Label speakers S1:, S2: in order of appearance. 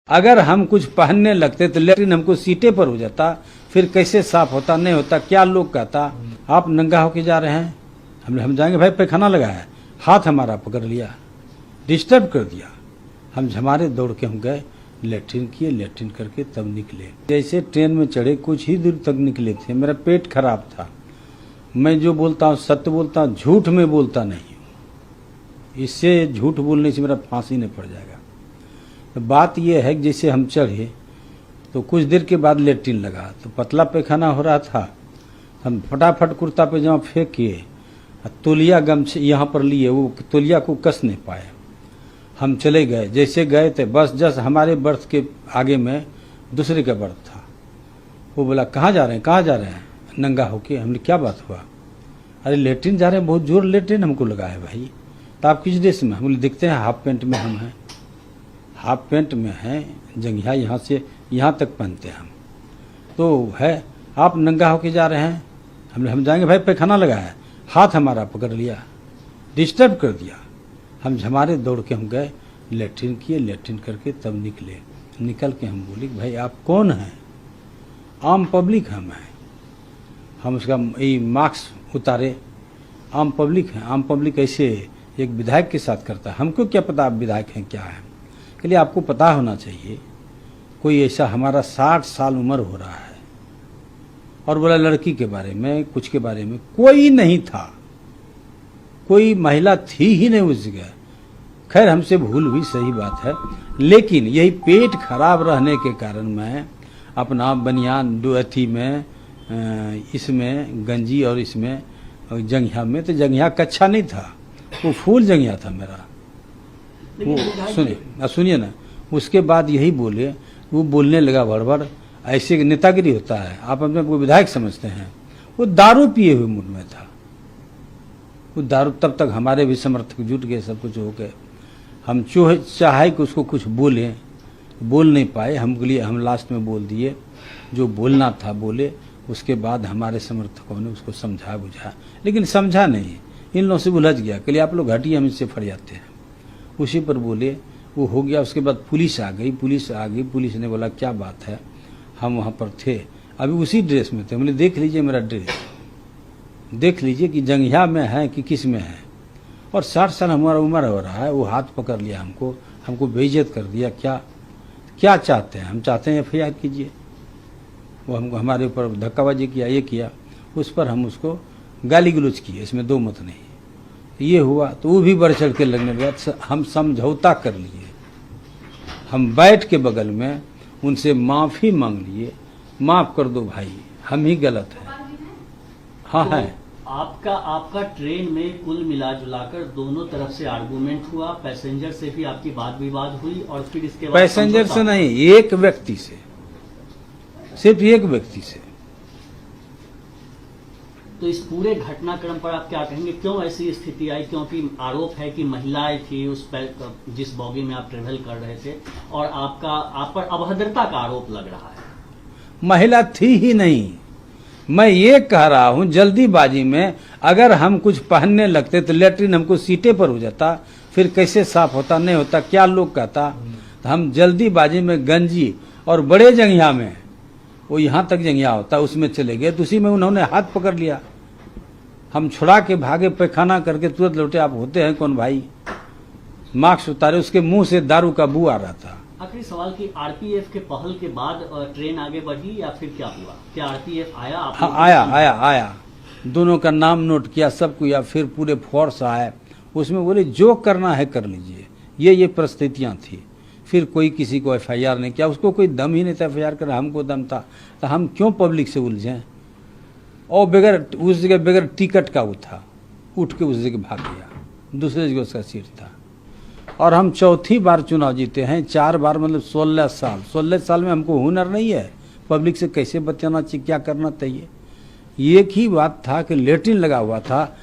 S1: अगर हम कुछ पहनने लगते तो लेट्रिन हमको सीटे पर हो जाता, फिर कैसे साफ होता नहीं होता, क्या लोग कहता आप नंगा होके जा रहे हैं। हम जाएंगे भाई पैखाना लगा है, हाथ हमारा पकड़ लिया, डिस्टर्ब कर दिया। हम झमारे दौड़ के हम गए, लेट्रिन किए, लेट्रिन करके तब निकले। जैसे ट्रेन में चढ़े कुछ ही दूर तक निकले थे, मेरा पेट खराब था। मैं जो बोलता हूँ सत्य बोलता हूँ, झूठ में बोलता नहीं हूँ। इससे झूठ बोलने से मेरा फांसी नहीं पड़ जाएगा। तो बात यह है कि जैसे हम चढ़े तो कुछ देर के बाद लेट्रिन लगा, तो पतला पैखाना हो रहा था। हम फटाफट कुर्ता पैजामा फेंक के तौलिया गमछे यहाँ पर लिए, वो तौलिया को कस नहीं पाए। हम चले गए, जैसे गए थे बस जस्ट हमारे बर्थ के आगे में दूसरे का बर्थ था। वो बोला कहाँ जा रहे हैं, कहाँ जा रहे हैं, नंगा होके। हमने क्या बात हुआ, अरे लेट्रिन जा रहे हैं, बहुत जोर लेट्रिन हमको लगा है भाई। तो आप किस ड्रेस में, हम बोले दिखते हैं हाफ पैंट में हम हैं, हाफ पैंट में हैं, जंघिया यहाँ से यहाँ तक पहनते हैं हम। तो है आप नंगा होके जा रहे हैं। हम जाएंगे भाई पैखाना लगा है, हाथ हमारा पकड़ लिया, डिस्टर्ब कर दिया। हम झमारे दौड़ के हम गए, लेट्रिन किए, लेट्रिन करके तब निकले। निकल के हम बोले भाई आप कौन हैं, आम पब्लिक हम हैं। हम उसका ये मास्क उतारे, आम पब्लिक हैं। आम पब्लिक ऐसे एक विधायक के साथ करता है, हमको क्या पता आप विधायक हैं क्या है। के लिए आपको पता होना चाहिए, कोई ऐसा हमारा 60 साल उम्र हो रहा है और बोला लड़की के बारे में कुछ के बारे में कोई नहीं था, कोई महिला थी ही नहीं उस जगह। खैर हमसे भूल हुई, सही बात है, लेकिन यही पेट खराब रहने के कारण मैं अपना बनियान अथी में इसमें गंजी और इसमें जंघिया में, तो जंघिया कच्छा नहीं था, वो फूल जंघिया था मेरा। वो सुनिए ना, उसके बाद यही बोले, वो बोलने लगा भड़बड़, ऐसे नेतागिरी होता है, आप अपने को विधायक समझते हैं। वो दारू पिए हुए मूड में था, वो दारू, तब तक हमारे भी समर्थक जुट गए, सब कुछ हो गए। हम चाहे कि उसको कुछ बोले, बोल नहीं पाए। हमके लिए हम लास्ट में बोल दिए, जो बोलना था बोले। उसके बाद हमारे समर्थकों ने उसको समझा बुझा, लेकिन समझा नहीं, इन लोगों से उलझ गया। के लिए आप लोग हटिए, हम इससे फट जाते हैं। उसी पर बोले, वो हो गया। उसके बाद पुलिस आ गई, पुलिस ने बोला क्या बात है, हम वहाँ पर थे, अभी उसी ड्रेस में थे। हमने देख लीजिए मेरा ड्रेस, देख लीजिए कि जंघिया में है कि किस में है। और 60 साल हमारा उम्र हो रहा है। वो हाथ पकड़ लिया हमको बेइज्जत कर दिया। क्या चाहते हैं, हम चाहते हैं FIR कीजिए। वो हमको हमारे ऊपर धक्काबाजी किया, ये किया, उस पर हम उसको गाली गलौज किए, इसमें दो मत नहीं। ये हुआ तो वो भी बढ़ चढ़ के लगने लगा। हम समझौता कर लिए, हम बैठ के बगल में उनसे माफ़ी मांग लिए, माफ़ कर दो भाई, हम ही गलत हैं। हाँ तो है।
S2: आपका ट्रेन में कुल मिला जुलाकर दोनों तरफ से आर्गुमेंट हुआ, पैसेंजर से भी आपकी बात विवाद हुई, और फिर इसके बाद
S1: पैसेंजर से नहीं, एक व्यक्ति से, सिर्फ एक व्यक्ति से।
S2: तो इस पूरे घटनाक्रम पर आप क्या कहेंगे, क्यों ऐसी स्थिति आई? क्योंकि आरोप है कि महिलाएं थी उस पर, जिस बॉगी में आप ट्रेवल कर रहे थे, और आप पर अभद्रता का आरोप लग रहा है।
S1: महिला थी ही नहीं। मैं ये कह रहा हूं, जल्दीबाजी में अगर हम कुछ पहनने लगते तो लेट्रिन हमको सीटे पर हो जाता, फिर कैसे साफ होता नहीं होता, क्या लोग कहता। तो हम जल्दीबाजी में गंजी और बड़े जंघिया में, वो यहाँ तक जंघिया होता, उसमें चले गए, तो उसी में उन्होंने हाथ पकड़ लिया। हम छुड़ा के भागे, पैखाना करके तुरंत लौटे। आप होते हैं कौन भाई? मास्क उतारे, उसके मुंह से दारू का बू आ रहा था।
S2: आखिरी सवाल की, RPF के पहल के बाद ट्रेन आगे बढ़ी या फिर क्या हुआ? क्या RPF आया?
S1: हाँ आया, दोनों का नाम नोट किया, सब किया, फिर पूरे फोर्स आए। उसमें बोले जो करना है कर लीजिए। ये परिस्थितियाँ थी। फिर कोई किसी को FIR नहीं किया, उसको कोई दम ही नहीं था FIR कर, हमको दम था। तो हम क्यों पब्लिक से उलझें? और बगैर उस जगह बगैर टिकट का वो था, उठ के उस जगह भाग गया, दूसरे जगह उसका सीट था। और हम चौथी बार चुनाव जीते हैं, 4 बार, मतलब 16 साल में हमको हुनर नहीं है पब्लिक से कैसे बचाना चाहिए, क्या करना चाहिए। एक ही बात था कि लेट्रिन लगा हुआ था।